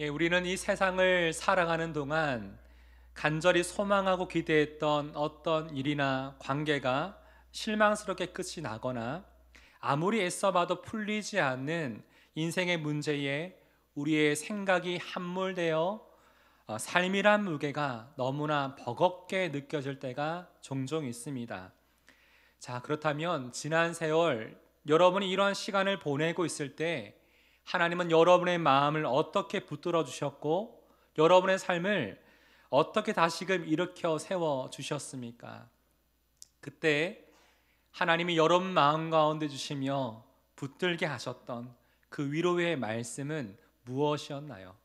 우리는 이 세상을 살아가는 동안 간절히 소망하고 기대했던 어떤 일이나 관계가 실망스럽게 끝이 나거나 아무리 애써봐도 풀리지 않는 인생의 문제에 우리의 생각이 함몰되어 삶이란 무게가 너무나 버겁게 느껴질 때가 종종 있습니다. 자, 그렇다면 지난 세월 여러분이 이러한 시간을 보내고 있을 때 하나님은 여러분의 마음을 어떻게 붙들어 주셨고 여러분의 삶을 어떻게 다시금 일으켜 세워 주셨습니까? 그때 하나님이 여러분 마음 가운데 주시며 붙들게 하셨던 그 위로의 말씀은 무엇이었나요?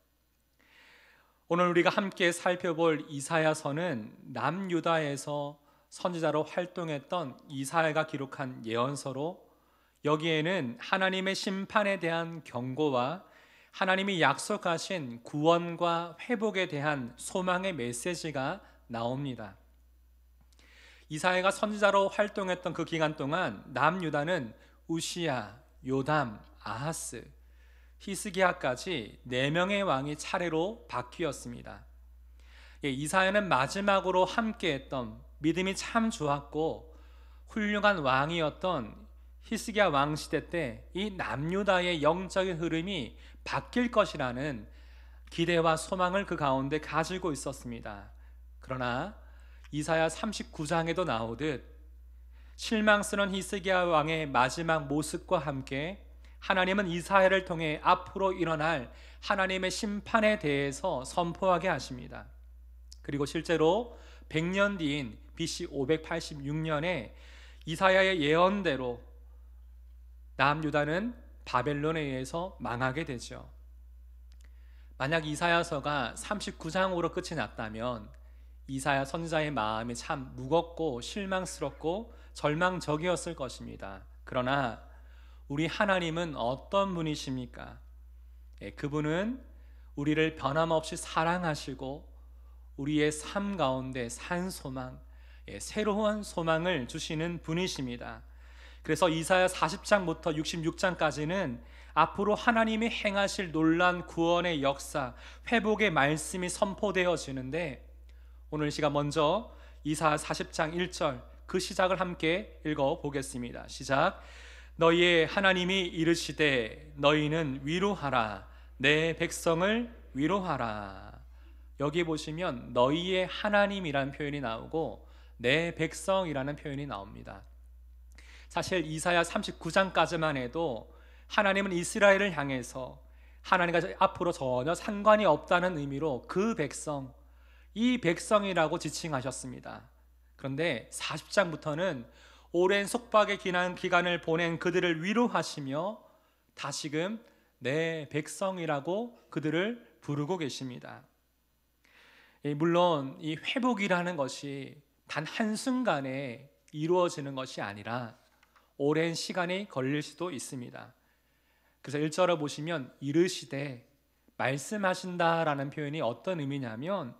오늘 우리가 함께 살펴볼 이사야서는 남유다에서 선지자로 활동했던 이사야가 기록한 예언서로 여기에는 하나님의 심판에 대한 경고와 하나님이 약속하신 구원과 회복에 대한 소망의 메시지가 나옵니다. 이사야가 선지자로 활동했던 그 기간 동안 남유다는 우시야, 요담, 아하스, 히스기야까지 4명의 왕이 차례로 바뀌었습니다. 이사야는 마지막으로 함께했던 믿음이 참 좋았고 훌륭한 왕이었던 히스기야 왕 시대 때 이 남유다의 영적인 흐름이 바뀔 것이라는 기대와 소망을 그 가운데 가지고 있었습니다. 그러나 이사야 39장에도 나오듯 실망스러운 히스기야 왕의 마지막 모습과 함께 하나님은 이사야를 통해 앞으로 일어날 하나님의 심판에 대해서 선포하게 하십니다. 그리고 실제로 100년 뒤인 BC 586년에 이사야의 예언대로 남유다는 바벨론에 의해서 망하게 되죠. 만약 이사야서가 39장으로 끝이 났다면 이사야 선지자의 마음이 참 무겁고 실망스럽고 절망적이었을 것입니다. 그러나 우리 하나님은 어떤 분이십니까? 그분은 우리를 변함없이 사랑하시고 우리의 삶 가운데 산 소망, 새로운 소망을 주시는 분이십니다. 그래서 이사야 40장부터 66장까지는 앞으로 하나님이 행하실 놀라운 구원의 역사, 회복의 말씀이 선포되어지는데 오늘 시간 먼저 이사야 40장 1절 그 시작을 함께 읽어보겠습니다. 시작. 너희의 하나님이 이르시되 너희는 위로하라, 내 백성을 위로하라. 여기 보시면 너희의 하나님이라는 표현이 나오고 내 백성이라는 표현이 나옵니다. 사실 이사야 39장까지만 해도 하나님은 이스라엘을 향해서 하나님과 앞으로 전혀 상관이 없다는 의미로 그 백성, 이 백성이라고 지칭하셨습니다. 그런데 40장부터는 오랜 속박의 기간을 보낸 그들을 위로하시며 다시금 내 백성이라고 그들을 부르고 계십니다. 물론 이 회복이라는 것이 단 한순간에 이루어지는 것이 아니라 오랜 시간이 걸릴 수도 있습니다. 그래서 1절을 보시면 이르시되 말씀하신다라는 표현이 어떤 의미냐면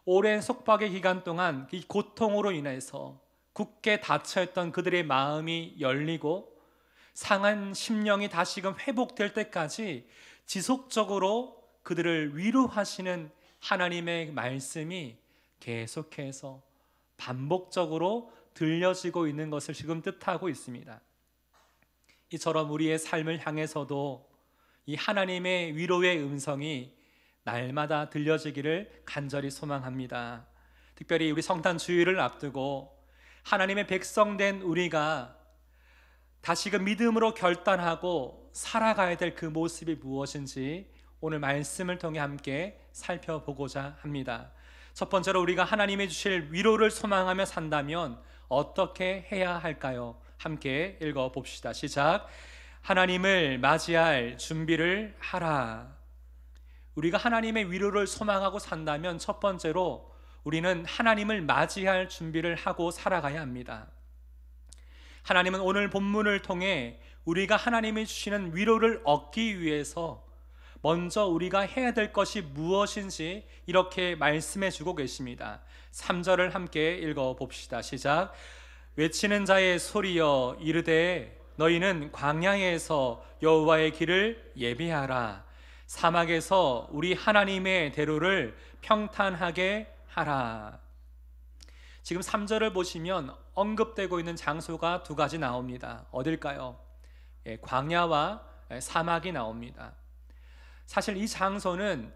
오랜 속박의 기간 동안 이 고통으로 인해서 굳게 닫혀있던 그들의 마음이 열리고 상한 심령이 다시금 회복될 때까지 지속적으로 그들을 위로하시는 하나님의 말씀이 계속해서 반복적으로 들려지고 있는 것을 지금 뜻하고 있습니다. 이처럼 우리의 삶을 향해서도 이 하나님의 위로의 음성이 날마다 들려지기를 간절히 소망합니다. 특별히 우리 성탄 주일을 앞두고 하나님의 백성된 우리가 다시금 믿음으로 결단하고 살아가야 될 그 모습이 무엇인지 오늘 말씀을 통해 함께 살펴보고자 합니다. 첫 번째로 우리가 하나님이 주실 위로를 소망하며 산다면 어떻게 해야 할까요? 함께 읽어봅시다. 시작. 하나님을 맞이할 준비를 하라. 우리가 하나님의 위로를 소망하고 산다면 첫 번째로 우리는 하나님을 맞이할 준비를 하고 살아가야 합니다. 하나님은 오늘 본문을 통해 우리가 하나님이 주시는 위로를 얻기 위해서 먼저 우리가 해야 될 것이 무엇인지 이렇게 말씀해 주고 계십니다. 3절을 함께 읽어봅시다. 시작. 외치는 자의 소리여 이르되 너희는 광야에서 여호와의 길을 예비하라. 사막에서 우리 하나님의 대로를 평탄하게 하라. 지금 3절을 보시면 언급되고 있는 장소가 두 가지 나옵니다. 어딜까요? 광야와 사막이 나옵니다. 사실 이 장소는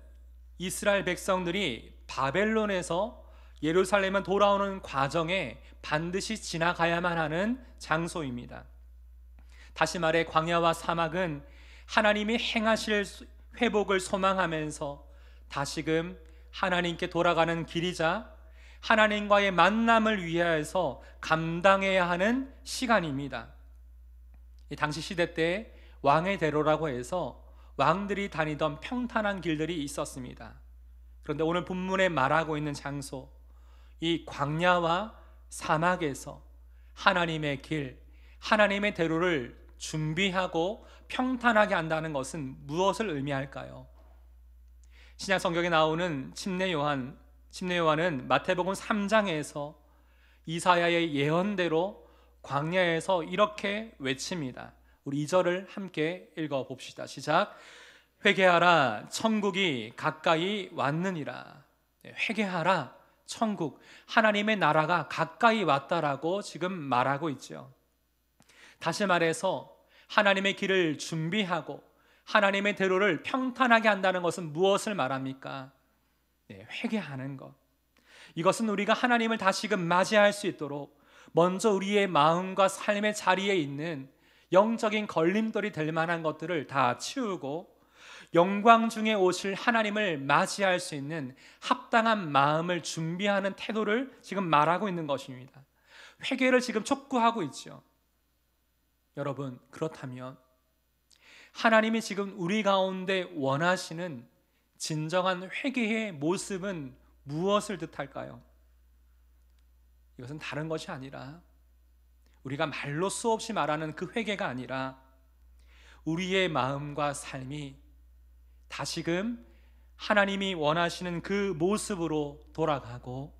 이스라엘 백성들이 바벨론에서 예루살렘에 돌아오는 과정에 반드시 지나가야만 하는 장소입니다. 다시 말해 광야와 사막은 하나님이 행하실 회복을 소망하면서 다시금 하나님께 돌아가는 길이자 하나님과의 만남을 위하여서 감당해야 하는 시간입니다. 당시 시대 때 왕의 대로라고 해서 왕들이 다니던 평탄한 길들이 있었습니다. 그런데 오늘 본문에 말하고 있는 장소, 이 광야와 사막에서 하나님의 길, 하나님의 대로를 준비하고 평탄하게 한다는 것은 무엇을 의미할까요? 신약 성경에 나오는 침례 요한은 마태복음 3장에서 이사야의 예언대로 광야에서 이렇게 외칩니다. 우리 2절을 함께 읽어봅시다. 시작. 회개하라, 천국이 가까이 왔느니라. 회개하라, 천국, 하나님의 나라가 가까이 왔다라고 지금 말하고 있죠. 다시 말해서 하나님의 길을 준비하고 하나님의 대로를 평탄하게 한다는 것은 무엇을 말합니까? 회개하는 것. 이것은 우리가 하나님을 다시금 맞이할 수 있도록 먼저 우리의 마음과 삶의 자리에 있는 영적인 걸림돌이 될 만한 것들을 다 치우고 영광 중에 오실 하나님을 맞이할 수 있는 합당한 마음을 준비하는 태도를 지금 말하고 있는 것입니다. 회개를 지금 촉구하고 있죠. 여러분, 그렇다면 하나님이 지금 우리 가운데 원하시는 진정한 회개의 모습은 무엇을 뜻할까요? 이것은 다른 것이 아니라 우리가 말로 수없이 말하는 그 회개가 아니라 우리의 마음과 삶이 다시금 하나님이 원하시는 그 모습으로 돌아가고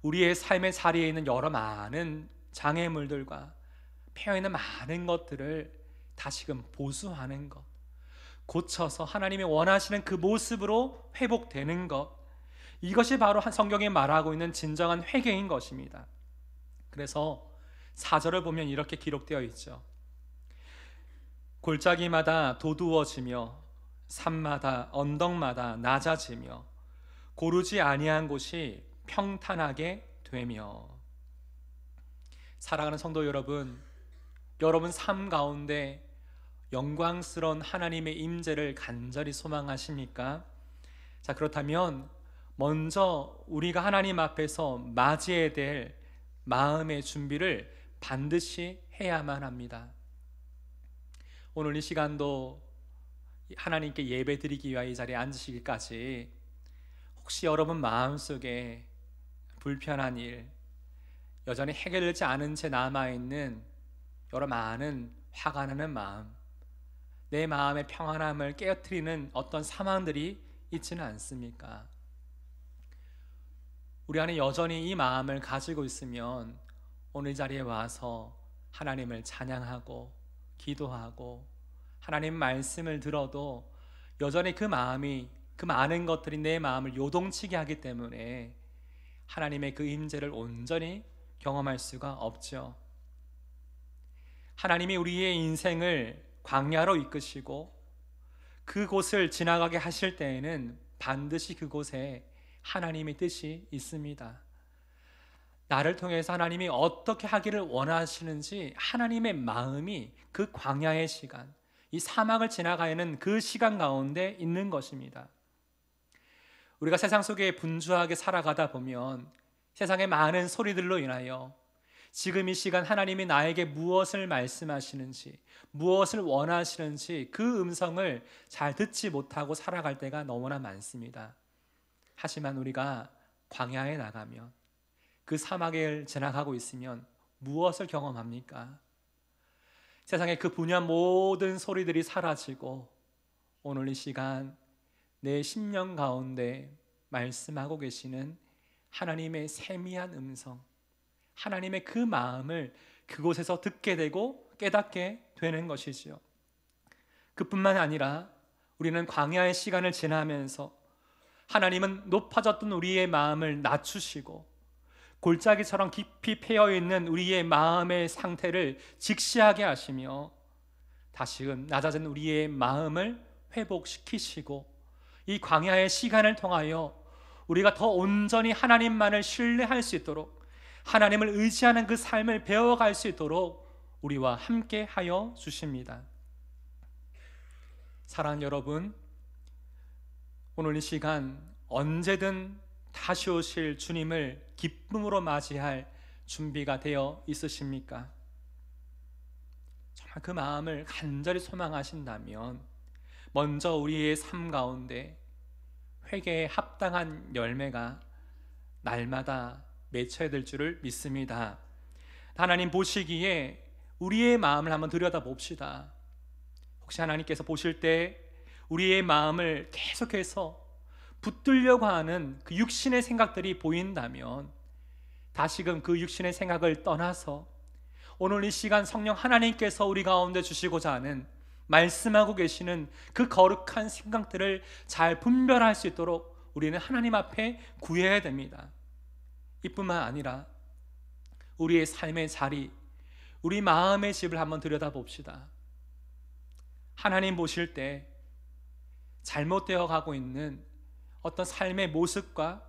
우리의 삶의 자리에 있는 여러 많은 장애물들과 패여있는 많은 것들을 다시금 보수하는 것, 고쳐서 하나님이 원하시는 그 모습으로 회복되는 것, 이것이 바로 성경에 말하고 있는 진정한 회개인 것입니다. 그래서 4절을 보면 이렇게 기록되어 있죠. 골짜기마다 도두어지며 산마다 언덕마다 낮아지며 고르지 아니한 곳이 평탄하게 되며. 사랑하는 성도 여러분, 여러분 삶 가운데 영광스러운 하나님의 임재를 간절히 소망하십니까? 자, 그렇다면 먼저 우리가 하나님 앞에서 맞이해야 될 마음의 준비를 반드시 해야만 합니다. 오늘 이 시간도 하나님께 예배 드리기 위하여 이 자리에 앉으시기까지 혹시 여러분 마음속에 불편한 일, 여전히 해결되지 않은 채 남아있는 여러 많은 화가 나는 마음, 내 마음의 평안함을 깨어뜨리는 어떤 상황들이 있지는 않습니까? 우리 안에 여전히 이 마음을 가지고 있으면 오늘 이 자리에 와서 하나님을 찬양하고 기도하고 하나님 말씀을 들어도 여전히 그 마음이, 그 많은 것들이 내 마음을 요동치게 하기 때문에 하나님의 그 임재를 온전히 경험할 수가 없죠. 하나님이 우리의 인생을 광야로 이끄시고 그곳을 지나가게 하실 때에는 반드시 그곳에 하나님의 뜻이 있습니다. 나를 통해서 하나님이 어떻게 하기를 원하시는지 하나님의 마음이 그 광야의 시간, 이 사막을 지나가는 그 시간 가운데 있는 것입니다. 우리가 세상 속에 분주하게 살아가다 보면 세상의 많은 소리들로 인하여 지금 이 시간 하나님이 나에게 무엇을 말씀하시는지, 무엇을 원하시는지 그 음성을 잘 듣지 못하고 살아갈 때가 너무나 많습니다. 하지만 우리가 광야에 나가면, 그 사막을 지나가고 있으면 무엇을 경험합니까? 세상의 그 분야한 모든 소리들이 사라지고 오늘 이 시간 내 심령 가운데 말씀하고 계시는 하나님의 세미한 음성, 하나님의 그 마음을 그곳에서 듣게 되고 깨닫게 되는 것이지요. 그뿐만 아니라 우리는 광야의 시간을 지나면서 하나님은 높아졌던 우리의 마음을 낮추시고 골짜기처럼 깊이 패여있는 우리의 마음의 상태를 직시하게 하시며 다시금 낮아진 우리의 마음을 회복시키시고 이 광야의 시간을 통하여 우리가 더 온전히 하나님만을 신뢰할 수 있도록 하나님을 의지하는 그 삶을 배워갈 수 있도록 우리와 함께 하여 주십니다. 사랑하는 여러분, 오늘 이 시간 언제든 다시 오실 주님을 기쁨으로 맞이할 준비가 되어 있으십니까? 정말 그 마음을 간절히 소망하신다면 먼저 우리의 삶 가운데 회개에 합당한 열매가 날마다 맺혀야 될 줄을 믿습니다. 하나님 보시기에 우리의 마음을 한번 들여다봅시다. 혹시 하나님께서 보실 때 우리의 마음을 계속해서 붙들려고 하는 그 육신의 생각들이 보인다면 다시금 그 육신의 생각을 떠나서 오늘 이 시간 성령 하나님께서 우리 가운데 주시고자 하는 말씀하고 계시는 그 거룩한 생각들을 잘 분별할 수 있도록 우리는 하나님 앞에 구해야 됩니다. 이뿐만 아니라 우리의 삶의 자리, 우리 마음의 집을 한번 들여다봅시다. 하나님 보실 때 잘못되어 가고 있는 어떤 삶의 모습과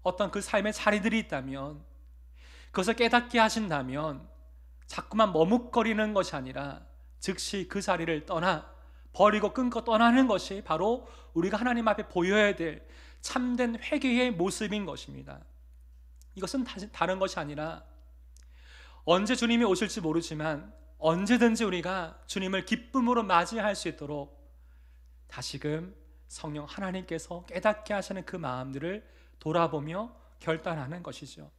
어떤 그 삶의 자리들이 있다면 그것을 깨닫게 하신다면 자꾸만 머뭇거리는 것이 아니라 즉시 그 자리를 떠나 버리고 끊고 떠나는 것이 바로 우리가 하나님 앞에 보여야 될 참된 회개의 모습인 것입니다. 이것은 다른 것이 아니라 언제 주님이 오실지 모르지만 언제든지 우리가 주님을 기쁨으로 맞이할 수 있도록 다시금 성령 하나님께서 깨닫게 하시는 그 마음들을 돌아보며 결단하는 것이죠.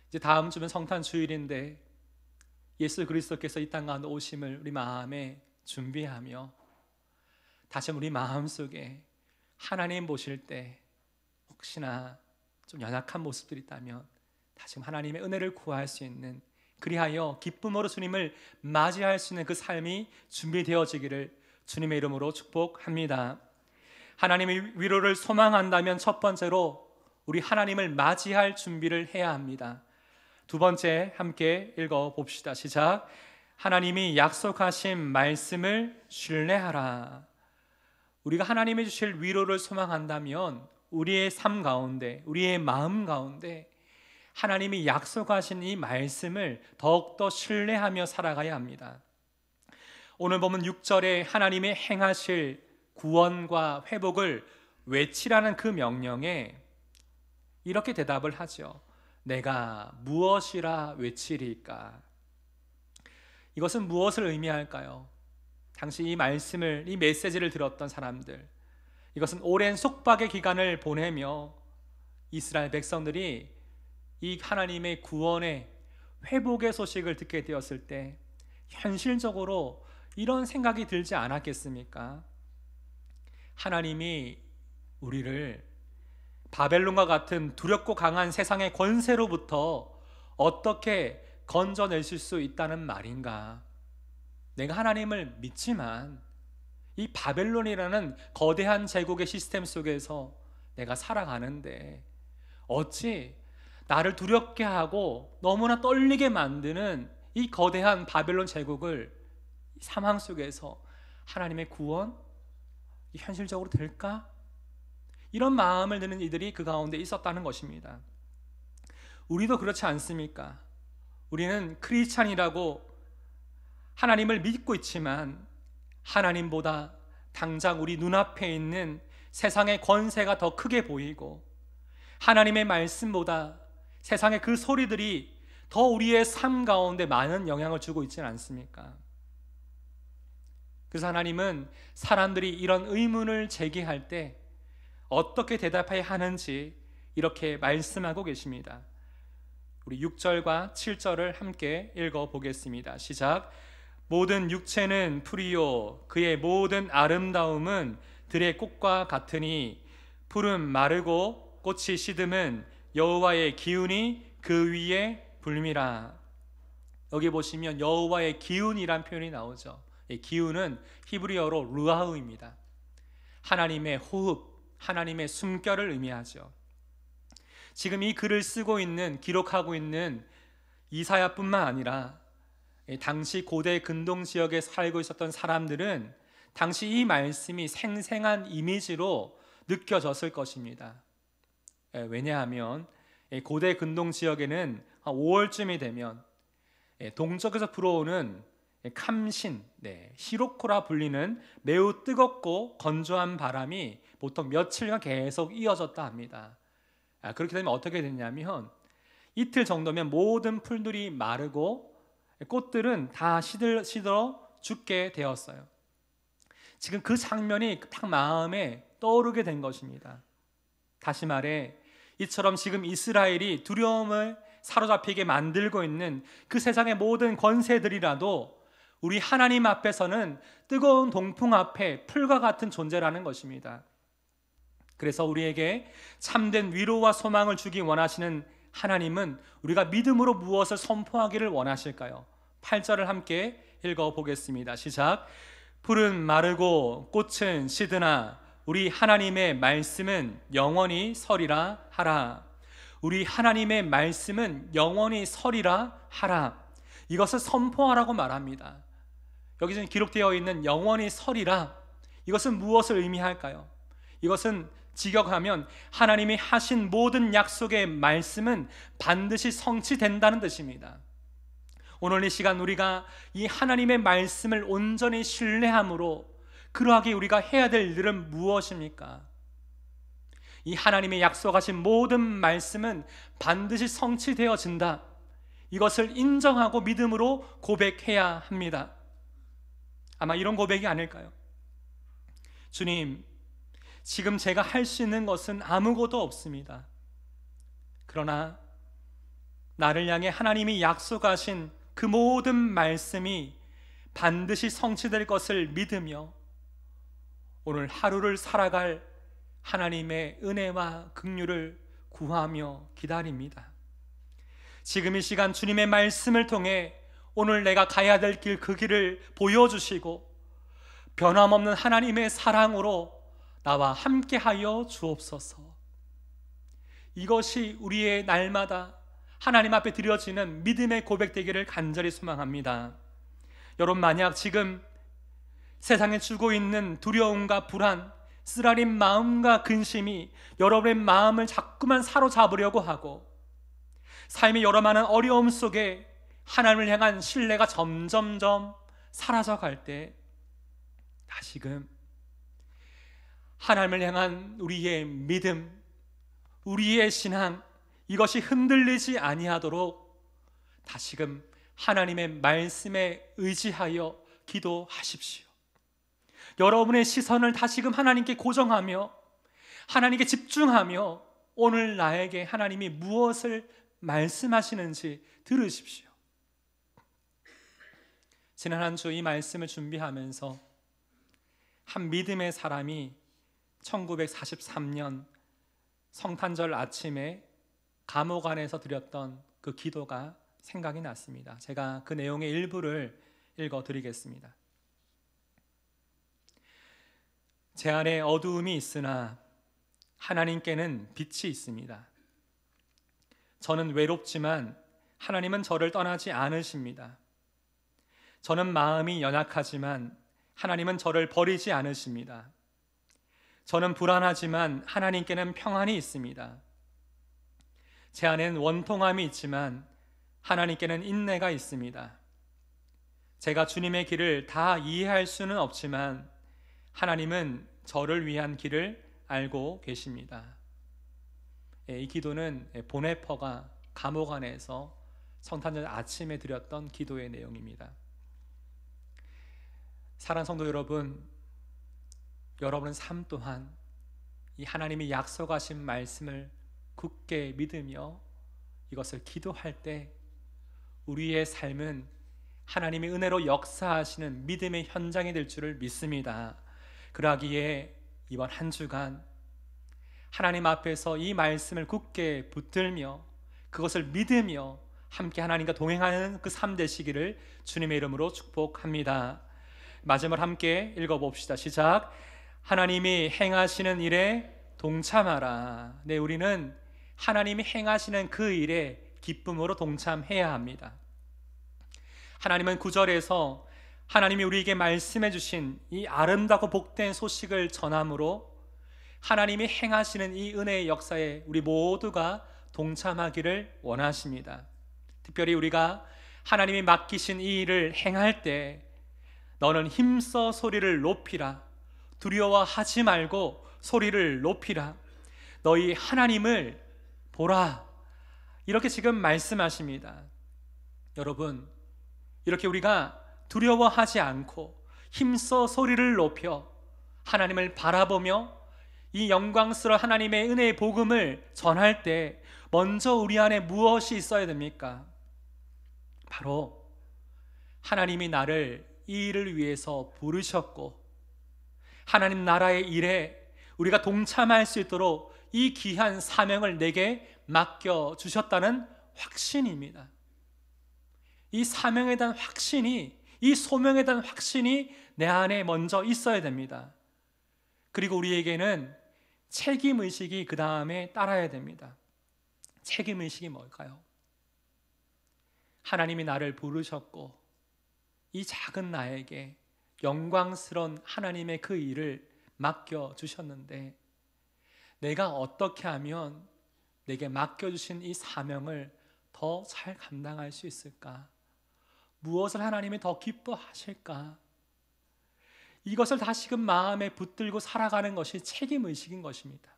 이제 다음 주면 성탄 주일인데 예수 그리스도께서 이 땅 가운데 오심을 우리 마음에 준비하며 다시 우리 마음속에 하나님 보실 때 혹시나 좀 연약한 모습들이 있다면 다시 하나님의 은혜를 구할 수 있는, 그리하여 기쁨으로 주님을 맞이할 수 있는 그 삶이 준비되어지기를 주님의 이름으로 축복합니다. 하나님의 위로를 소망한다면 첫 번째로 우리 하나님을 맞이할 준비를 해야 합니다. 두 번째 함께 읽어봅시다. 시작. 하나님이 약속하신 말씀을 신뢰하라. 우리가 하나님이 주실 위로를 소망한다면 우리의 삶 가운데, 우리의 마음 가운데 하나님이 약속하신 이 말씀을 더욱더 신뢰하며 살아가야 합니다. 오늘 보면 6절에 하나님의 행하실 구원과 회복을 외치라는 그 명령에 이렇게 대답을 하죠. 내가 무엇이라 외치리까? 이것은 무엇을 의미할까요? 당시 이 말씀을, 이 메시지를 들었던 사람들, 이것은 오랜 속박의 기간을 보내며 이스라엘 백성들이 이 하나님의 구원의 회복의 소식을 듣게 되었을 때 현실적으로 이런 생각이 들지 않았겠습니까? 하나님이 우리를 바벨론과 같은 두렵고 강한 세상의 권세로부터 어떻게 건져내실 수 있다는 말인가? 내가 하나님을 믿지만 이 바벨론이라는 거대한 제국의 시스템 속에서 내가 살아가는데 어찌 나를 두렵게 하고 너무나 떨리게 만드는 이 거대한 바벨론 제국을 상황 속에서 하나님의 구원 현실적으로 될까? 이런 마음을 드는 이들이 그 가운데 있었다는 것입니다. 우리도 그렇지 않습니까? 우리는 크리스찬이라고 하나님을 믿고 있지만 하나님보다 당장 우리 눈앞에 있는 세상의 권세가 더 크게 보이고 하나님의 말씀보다 세상의 그 소리들이 더 우리의 삶 가운데 많은 영향을 주고 있지는 않습니까? 그래서 하나님은 사람들이 이런 의문을 제기할 때 어떻게 대답해야 하는지 이렇게 말씀하고 계십니다. 우리 6절과 7절을 함께 읽어보겠습니다. 시작. 모든 육체는 풀이요 그의 모든 아름다움은 들의 꽃과 같으니 풀은 마르고 꽃이 시듬은 여호와의 기운이 그 위에 불미라. 여기 보시면 여호와의 기운이란 표현이 나오죠. 기후는 히브리어로 루아흐입니다. 하나님의 호흡, 하나님의 숨결을 의미하죠. 지금 이 글을 쓰고 있는, 기록하고 있는 이사야뿐만 아니라 당시 고대 근동 지역에 살고 있었던 사람들은 당시 이 말씀이 생생한 이미지로 느껴졌을 것입니다. 왜냐하면 고대 근동 지역에는 5월쯤이 되면 동쪽에서 불어오는 캄신, 시로코라 불리는 매우 뜨겁고 건조한 바람이 보통 며칠간 계속 이어졌다 합니다. 그렇게 되면 어떻게 되냐면 이틀 정도면 모든 풀들이 마르고 꽃들은 다 시들어 죽게 되었어요. 지금 그 장면이 딱 마음에 떠오르게 된 것입니다. 다시 말해 이처럼 지금 이스라엘이 두려움을 사로잡히게 만들고 있는 그 세상의 모든 권세들이라도 우리 하나님 앞에서는 뜨거운 동풍 앞에 풀과 같은 존재라는 것입니다. 그래서 우리에게 참된 위로와 소망을 주기 원하시는 하나님은 우리가 믿음으로 무엇을 선포하기를 원하실까요? 8절을 함께 읽어보겠습니다. 시작. 풀은 마르고 꽃은 시드나 우리 하나님의 말씀은 영원히 서리라 하라. 우리 하나님의 말씀은 영원히 서리라 하라. 이것을 선포하라고 말합니다. 여기 지금 기록되어 있는 영원히 서리라, 이것은 무엇을 의미할까요? 이것은 직역하면 하나님이 하신 모든 약속의 말씀은 반드시 성취된다는 뜻입니다. 오늘 이 시간 우리가 이 하나님의 말씀을 온전히 신뢰함으로 그러하게 우리가 해야 될 일은 무엇입니까? 이 하나님의 약속하신 모든 말씀은 반드시 성취되어진다. 이것을 인정하고 믿음으로 고백해야 합니다. 아마 이런 고백이 아닐까요? 주님, 지금 제가 할 수 있는 것은 아무것도 없습니다. 그러나 나를 향해 하나님이 약속하신 그 모든 말씀이 반드시 성취될 것을 믿으며 오늘 하루를 살아갈 하나님의 은혜와 긍휼을 구하며 기다립니다. 지금 이 시간 주님의 말씀을 통해 오늘 내가 가야 될 길, 그 길을 보여주시고 변함없는 하나님의 사랑으로 나와 함께하여 주옵소서. 이것이 우리의 날마다 하나님 앞에 드려지는 믿음의 고백되기를 간절히 소망합니다. 여러분, 만약 지금 세상에 주고 있는 두려움과 불안, 쓰라린 마음과 근심이 여러분의 마음을 자꾸만 사로잡으려고 하고 삶의 여러 많은 어려움 속에 하나님을 향한 신뢰가 점점점 사라져갈 때 다시금 하나님을 향한 우리의 믿음, 우리의 신앙, 이것이 흔들리지 아니하도록 다시금 하나님의 말씀에 의지하여 기도하십시오. 여러분의 시선을 다시금 하나님께 고정하며 하나님께 집중하며 오늘 나에게 하나님이 무엇을 말씀하시는지 들으십시오. 지난 한 주 이 말씀을 준비하면서 한 믿음의 사람이 1943년 성탄절 아침에 감옥 안에서 드렸던 그 기도가 생각이 났습니다. 제가 그 내용의 일부를 읽어드리겠습니다. 제 안에 어두움이 있으나 하나님께는 빛이 있습니다. 저는 외롭지만 하나님은 저를 떠나지 않으십니다. 저는 마음이 연약하지만 하나님은 저를 버리지 않으십니다. 저는 불안하지만 하나님께는 평안이 있습니다. 제 안에는 원통함이 있지만 하나님께는 인내가 있습니다. 제가 주님의 길을 다 이해할 수는 없지만 하나님은 저를 위한 길을 알고 계십니다. 이 기도는 보네퍼가 감옥 안에서 성탄절 아침에 드렸던 기도의 내용입니다. 사랑하는 성도 여러분, 여러분의 삶 또한 이 하나님이 약속하신 말씀을 굳게 믿으며 이것을 기도할 때 우리의 삶은 하나님의 은혜로 역사하시는 믿음의 현장이 될 줄을 믿습니다. 그러기에 이번 한 주간 하나님 앞에서 이 말씀을 굳게 붙들며 그것을 믿으며 함께 하나님과 동행하는 그 삶 되시기를 주님의 이름으로 축복합니다. 마지막으로 함께 읽어봅시다. 시작. 하나님이 행하시는 일에 동참하라. 네, 우리는 하나님이 행하시는 그 일에 기쁨으로 동참해야 합니다. 하나님은 9절에서 하나님이 우리에게 말씀해 주신 이 아름답고 복된 소식을 전함으로 하나님이 행하시는 이 은혜의 역사에 우리 모두가 동참하기를 원하십니다. 특별히 우리가 하나님이 맡기신 이 일을 행할 때 너는 힘써 소리를 높이라. 두려워하지 말고 소리를 높이라. 너희 하나님을 보라. 이렇게 지금 말씀하십니다. 여러분, 이렇게 우리가 두려워하지 않고 힘써 소리를 높여 하나님을 바라보며 이 영광스러운 하나님의 은혜의 복음을 전할 때 먼저 우리 안에 무엇이 있어야 됩니까? 바로 하나님이 나를 이 일을 위해서 부르셨고 하나님 나라의 일에 우리가 동참할 수 있도록 이 귀한 사명을 내게 맡겨주셨다는 확신입니다. 이 사명에 대한 확신이, 이 소명에 대한 확신이 내 안에 먼저 있어야 됩니다. 그리고 우리에게는 책임의식이 그 다음에 따라야 됩니다. 책임의식이 뭘까요? 하나님이 나를 부르셨고 이 작은 나에게 영광스러운 하나님의 그 일을 맡겨주셨는데 내가 어떻게 하면 내게 맡겨주신 이 사명을 더 잘 감당할 수 있을까? 무엇을 하나님이 더 기뻐하실까? 이것을 다시금 마음에 붙들고 살아가는 것이 책임의식인 것입니다.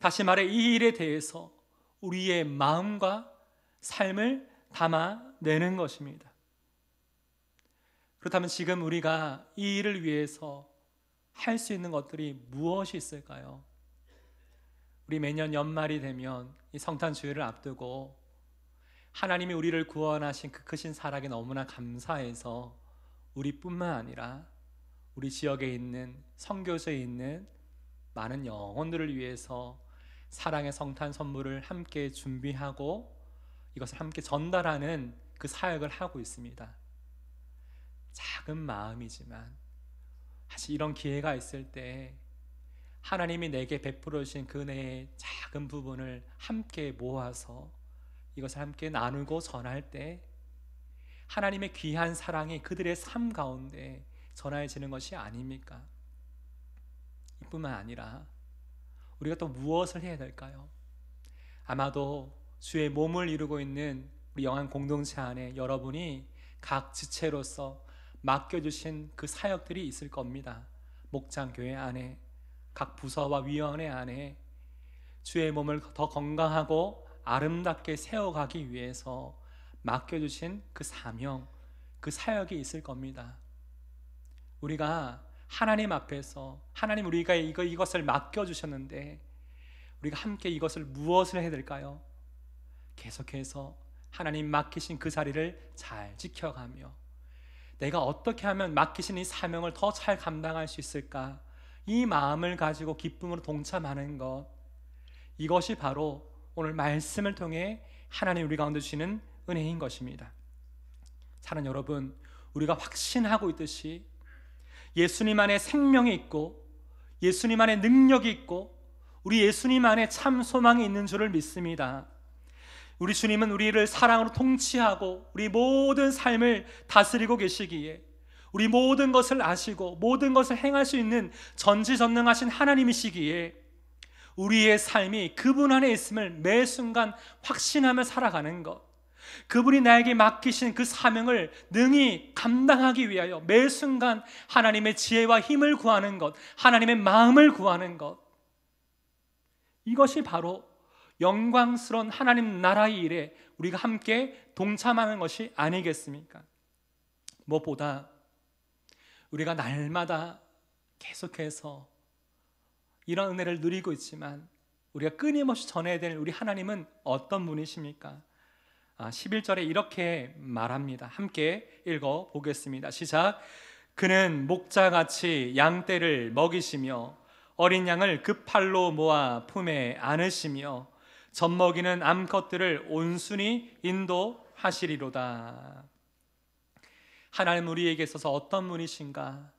다시 말해 이 일에 대해서 우리의 마음과 삶을 담아내는 것입니다. 그렇다면 지금 우리가 이 일을 위해서 할 수 있는 것들이 무엇이 있을까요? 우리 매년 연말이 되면 이 성탄주일을 앞두고 하나님이 우리를 구원하신 그 크신 사랑에 너무나 감사해서 우리뿐만 아니라 우리 지역에 있는 선교소에 있는 많은 영혼들을 위해서 사랑의 성탄 선물을 함께 준비하고 이것을 함께 전달하는 그 사역을 하고 있습니다. 작은 마음이지만 사실 이런 기회가 있을 때 하나님이 내게 베풀어 주신 그 은혜의 작은 부분을 함께 모아서 이것을 함께 나누고 전할 때 하나님의 귀한 사랑이 그들의 삶 가운데 전해지는 것이 아닙니까? 이뿐만 아니라 우리가 또 무엇을 해야 될까요? 아마도 주의 몸을 이루고 있는 우리 영안 공동체 안에 여러분이 각 지체로서 맡겨주신 그 사역들이 있을 겁니다. 목장교회 안에, 각 부서와 위원회 안에 주의 몸을 더 건강하고 아름답게 세워가기 위해서 맡겨주신 그 사명, 그 사역이 있을 겁니다. 우리가 하나님 앞에서 하나님 우리가 이것을 맡겨주셨는데 우리가 함께 이것을 무엇을 해야 될까요? 계속해서 하나님 맡기신 그 자리를 잘 지켜가며 내가 어떻게 하면 맡기신 이 사명을 더 잘 감당할 수 있을까? 이 마음을 가지고 기쁨으로 동참하는 것, 이것이 바로 오늘 말씀을 통해 하나님 우리 가운데 주시는 은혜인 것입니다. 사랑하는 여러분, 우리가 확신하고 있듯이 예수님 안에 생명이 있고 예수님 안에 능력이 있고 우리 예수님 안에 참 소망이 있는 줄을 믿습니다. 우리 주님은 우리를 사랑으로 통치하고 우리 모든 삶을 다스리고 계시기에 우리 모든 것을 아시고 모든 것을 행할 수 있는 전지전능하신 하나님이시기에 우리의 삶이 그분 안에 있음을 매 순간 확신하며 살아가는 것, 그분이 나에게 맡기신 그 사명을 능히 감당하기 위하여 매 순간 하나님의 지혜와 힘을 구하는 것, 하나님의 마음을 구하는 것, 이것이 바로 영광스러운 하나님 나라의 일에 우리가 함께 동참하는 것이 아니겠습니까? 무엇보다 우리가 날마다 계속해서 이런 은혜를 누리고 있지만 우리가 끊임없이 전해야 될 우리 하나님은 어떤 분이십니까? 11절에 이렇게 말합니다. 함께 읽어보겠습니다. 시작. 그는 목자같이 양떼를 먹이시며 어린 양을 그 팔로 모아 품에 안으시며 젖먹이는 암컷들을 온순히 인도하시리로다. 하나님 우리에게 있어서 어떤 분이신가?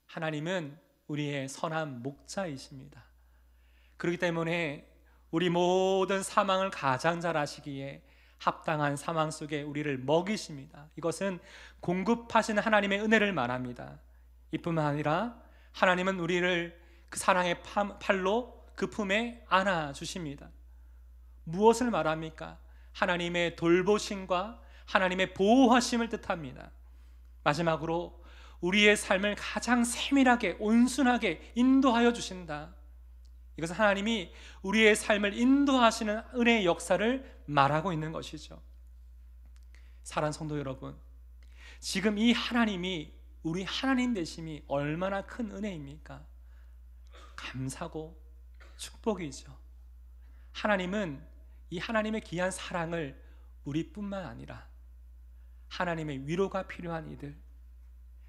하나님은 우리의 선한 목자이십니다. 그렇기 때문에 우리 모든 사망을 가장 잘 아시기에 합당한 사망 속에 우리를 먹이십니다. 이것은 공급하시는 하나님의 은혜를 말합니다. 이뿐만 아니라 하나님은 우리를 그 사랑의 팔로 그 품에 안아주십니다. 무엇을 말합니까? 하나님의 돌보심과 하나님의 보호하심을 뜻합니다. 마지막으로 우리의 삶을 가장 세밀하게 온순하게 인도하여 주신다. 이것은 하나님이 우리의 삶을 인도하시는 은혜의 역사를 말하고 있는 것이죠. 사랑하는 성도 여러분, 지금 이 하나님이 우리 하나님 되심이 얼마나 큰 은혜입니까? 감사고 축복이죠. 하나님은 이 하나님의 귀한 사랑을 우리뿐만 아니라 하나님의 위로가 필요한 이들,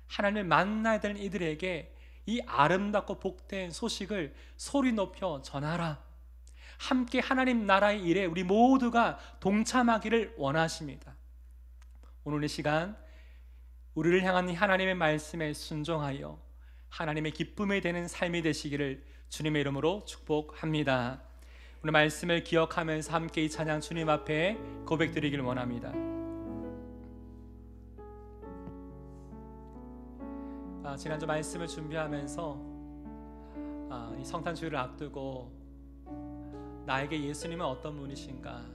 하나님을 만나야 되는 이들에게 이 아름답고 복된 소식을 소리 높여 전하라. 함께 하나님 나라의 일에 우리 모두가 동참하기를 원하십니다. 오늘 이 시간 우리를 향한 하나님의 말씀에 순종하여 하나님의 기쁨이 되는 삶이 되시기를 주님의 이름으로 축복합니다. 오늘 말씀을 기억하면서 함께 이 찬양 주님 앞에 고백드리기를 원합니다. 지난주 말씀을 준비하면서 이 성탄주일을 앞두고 나에게 예수님은 어떤 분이신가,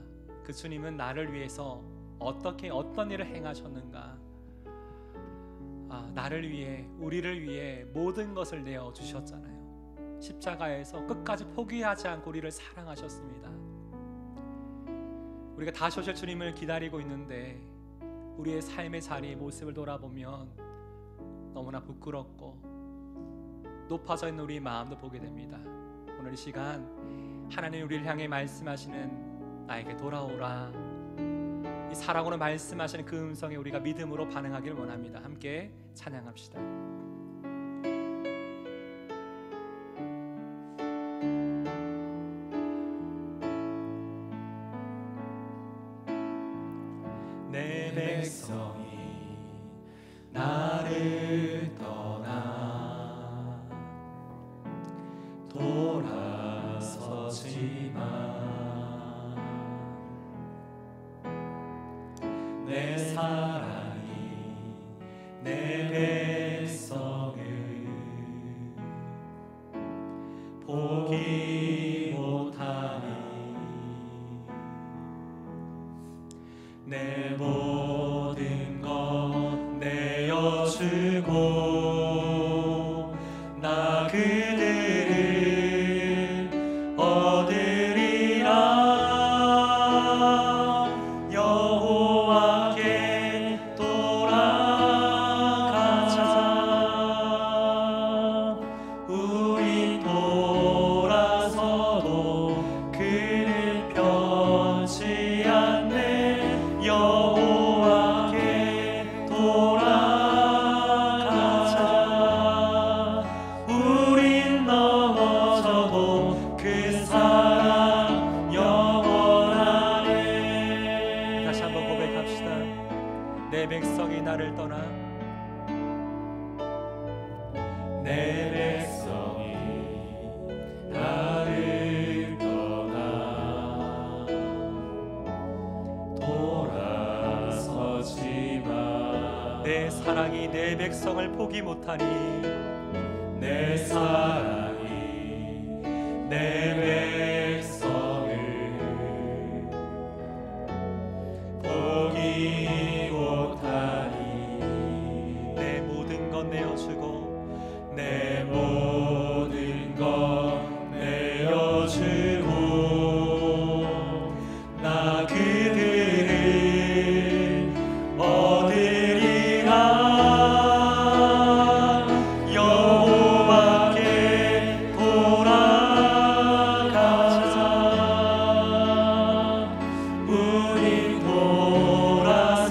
그 주님은 나를 위해서 어떤 일을 행하셨는가, 나를 위해 우리를 위해 모든 것을 내어주셨잖아요. 십자가에서 끝까지 포기하지 않고 우리를 사랑하셨습니다. 우리가 다시 오실 주님을 기다리고 있는데 우리의 삶의 자리의 모습을 돌아보면 너무나 부끄럽고 높아져 있는 우리의 마음도 보게 됩니다. 오늘 이 시간 하나님 우리를 향해 말씀하시는 나에게 돌아오라, 이 사랑으로 말씀하시는 그 음성에 우리가 믿음으로 반응하기를 원합니다. 함께 찬양합시다. 내 백성이 나를 떠나 돌아서지만 내 사랑이 내 백성을 포기 못하니 내 모든 것 내어주고 나 그들을 얻으리라. 여호와께 돌아가자. 우리 돌아서도 그를 변치 않네. 여호와께 돌아가자. 우린 넘어져도 그 사랑 영원하네. 다시 한번 고백합시다. 내 백성이 나를 떠나, 내 백성이 나를 떠나 돌아서지만 내 사랑이 내 백성을 포기 못하니 내 사랑이 내 백성을 포기 못하니 내 모든 것 내어주고 내 모든 것 내어주고 나 그들을 얻으리라. 여호와께 돌아가자. 우리 돌아서도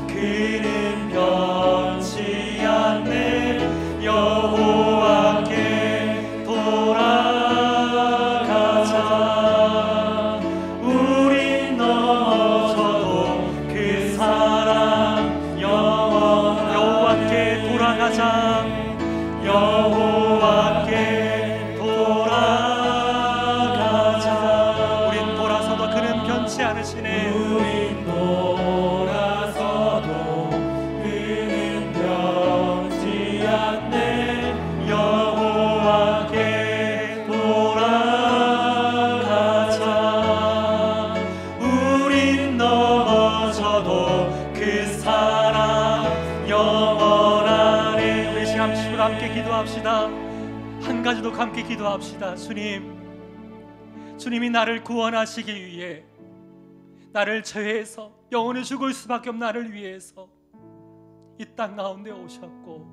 그는 변치 않네. 여호와께 돌아가자. 여호와께 돌아가자. 우린 돌아서도 그는 변치 않으시네. 우린 돌아서도 그는 변치 않네. 여호와께 돌아가자. 우린 넘어져도 그 사랑 영원하네. 우리 시간 주님과 함께 기도합시다. 한 가지 더 함께 기도합시다. 주님이 나를 구원하시기 위해, 나를 죄에서 영원히 죽을 수밖에 없는 나를 위해서 이 땅 가운데 오셨고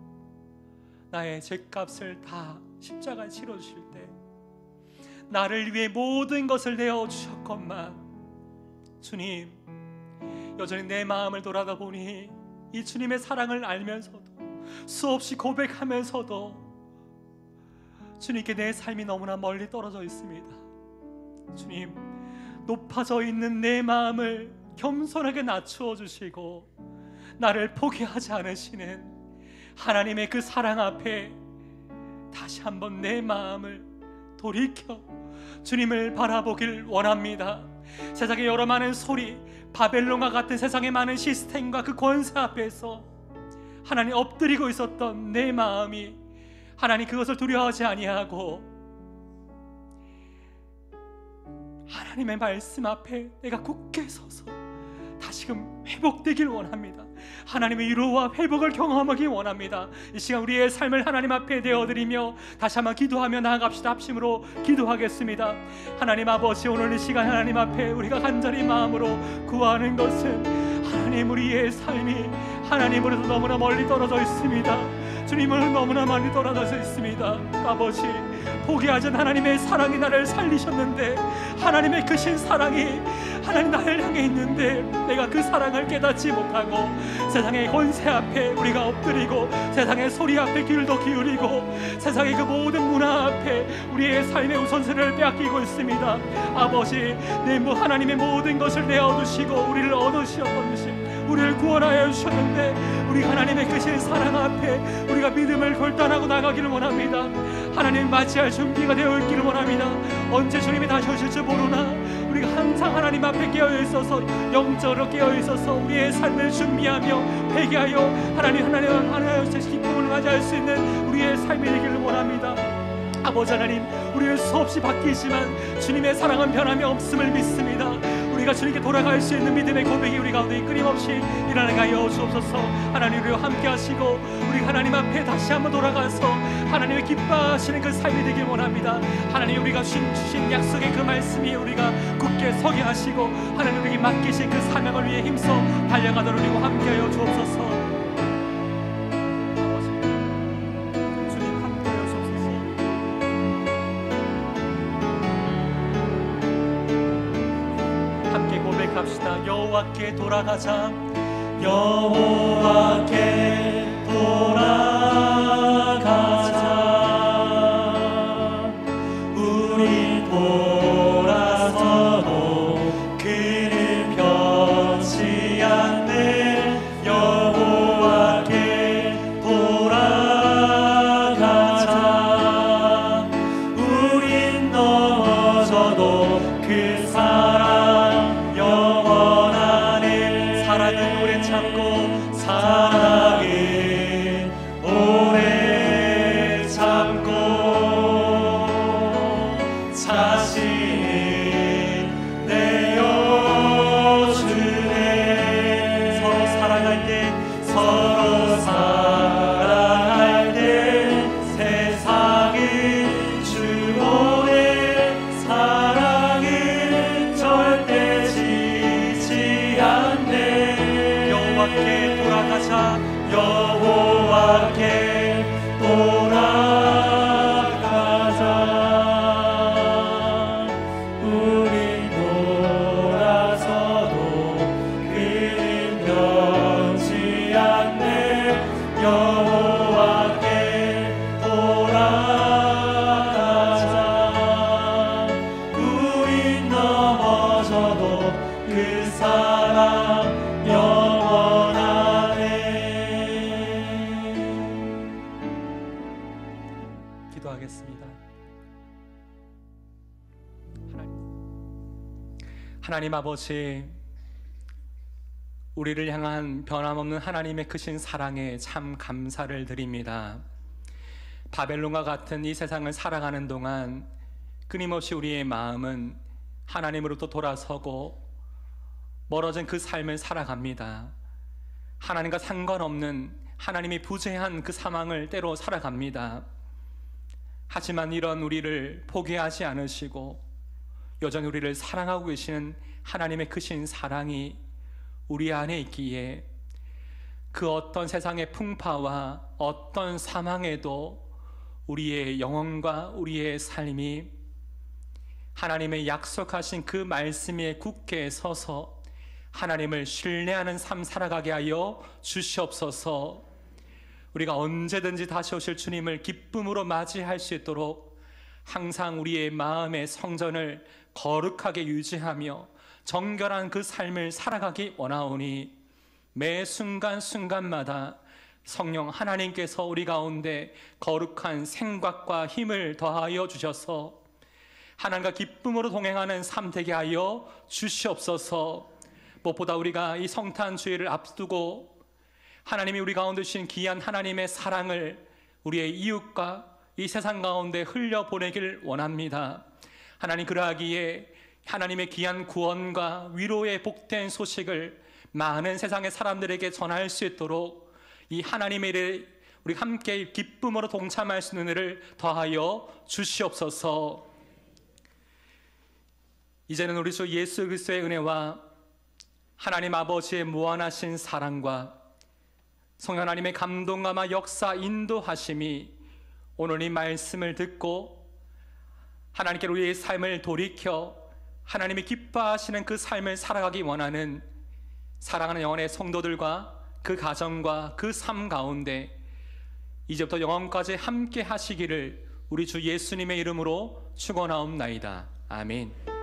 나의 죄값을 다 십자가에 치러주실 때 나를 위해 모든 것을 내어주셨건만, 주님, 여전히 내 마음을 돌아다보니 이 주님의 사랑을 알면서도, 수없이 고백하면서도 주님께 내 삶이 너무나 멀리 떨어져 있습니다. 주님, 높아져 있는 내 마음을 겸손하게 낮추어 주시고 나를 포기하지 않으시는 하나님의 그 사랑 앞에 다시 한번 내 마음을 돌이켜 주님을 바라보길 원합니다. 세상의 여러 많은 소리, 바벨론과 같은 세상의 많은 시스템과 그 권세 앞에서 하나님 엎드리고 있었던 내 마음이 하나님 그것을 두려워하지 아니하고 하나님의 말씀 앞에 내가 굳게 서서 다시금 회복되길 원합니다. 하나님의 위로와 회복을 경험하기 원합니다. 이 시간 우리의 삶을 하나님 앞에 내어드리며 다시 한번 기도하며 나아갑시다. 합심으로 기도하겠습니다. 하나님 아버지, 오늘 이 시간 하나님 앞에 우리가 간절히 마음으로 구하는 것은 하나님, 우리의 삶이 하나님으로서 너무나 멀리 떨어져 있습니다. 주님을 너무나 많이 떨어져 있습니다. 아버지, 포기하지 않은 하나님의 사랑이 나를 살리셨는데, 하나님의 크신 사랑이 하나님 나를 향해 있는데 내가 그 사랑을 깨닫지 못하고 세상의 권세 앞에 우리가 엎드리고 세상의 소리 앞에 귀를 기울이고 세상의 그 모든 문화 앞에 우리의 삶의 우선순위를 빼앗기고 있습니다. 아버지, 하나님의 모든 것을 내어두시고 우리를 얻으셨던 것이, 우리를 구원하여 주셨는데 우리 하나님의 크신 사랑 앞에 우리가 믿음을 결단하고 나가기를 원합니다. 하나님 맞이할 준비가 되어 있기를 원합니다. 언제 주님이 다시 오실지 모르나 우리가 항상 하나님 앞에 깨어있어서, 영적으로 깨어있어서 우리의 삶을 준비하며 회개하여 하나님의 기쁨을 맞이할 수 있는 우리의 삶이 되기를 원합니다. 아버지 하나님, 우리는 수없이 바뀌지만 주님의 사랑은 변함이 없음을 믿습니다. 우리가 주님께 돌아갈 수 있는 믿음의 고백이 우리 가운데 끊임없이 일어나게 하여 주옵소서. 하나님, 우리와 함께 하시고 우리 하나님 앞에 다시 한번 돌아가서 하나님의 기뻐하시는 그 삶이 되길 원합니다. 하나님, 우리가 주신 약속의 그 말씀이 우리가 굳게 서게 하시고 하나님 우리에게 맡기신 그 사명을 위해 힘써 달려가도록 우리와 함께 하여 주옵소서. 합시다. 여호와께 돌아가자. 여호와께 돌아가자. 우리 돌아서도 그를 변치 않네. 여호와께 돌아가자. 우린 넘어져도 그 사랑 영원하네. 사랑은 오래 참고 사랑은 기도하겠습니다. 하나님 아버지, 우리를 향한 변함없는 하나님의 크신 사랑에 참 감사를 드립니다. 바벨론과 같은 이 세상을 살아가는 동안 끊임없이 우리의 마음은 하나님으로부터 돌아서고 멀어진 그 삶을 살아갑니다. 하나님과 상관없는 하나님이 부재한 그 상황을 때로 살아갑니다. 하지만 이런 우리를 포기하지 않으시고 여전히 우리를 사랑하고 계시는 하나님의 크신 사랑이 우리 안에 있기에 그 어떤 세상의 풍파와 어떤 상황에도 우리의 영혼과 우리의 삶이 하나님의 약속하신 그 말씀에 굳게 서서 하나님을 신뢰하는 삶 살아가게 하여 주시옵소서. 우리가 언제든지 다시 오실 주님을 기쁨으로 맞이할 수 있도록 항상 우리의 마음의 성전을 거룩하게 유지하며 정결한 그 삶을 살아가기 원하오니 매 순간순간마다 성령 하나님께서 우리 가운데 거룩한 생각과 힘을 더하여 주셔서 하나님과 기쁨으로 동행하는 삶 되게 하여 주시옵소서. 무엇보다 우리가 이 성탄 주일을 앞두고 하나님이 우리 가운데 주신 귀한 하나님의 사랑을 우리의 이웃과 이 세상 가운데 흘려보내길 원합니다. 하나님, 그러하기에 하나님의 귀한 구원과 위로의 복된 소식을 많은 세상의 사람들에게 전할 수 있도록 이 하나님의 일에 우리 함께 기쁨으로 동참할 수 있는 은혜를 더하여 주시옵소서. 이제는 우리 주 예수 그리스도의 은혜와 하나님 아버지의 무한하신 사랑과 성령 하나님의 감동감화 역사 인도하심이 오늘 이 말씀을 듣고 하나님께로 우리의 삶을 돌이켜 하나님이 기뻐하시는 그 삶을 살아가기 원하는 사랑하는 영혼의 성도들과 그 가정과 그 삶 가운데 이제부터 영원까지 함께 하시기를 우리 주 예수님의 이름으로 축원하옵나이다. 아멘.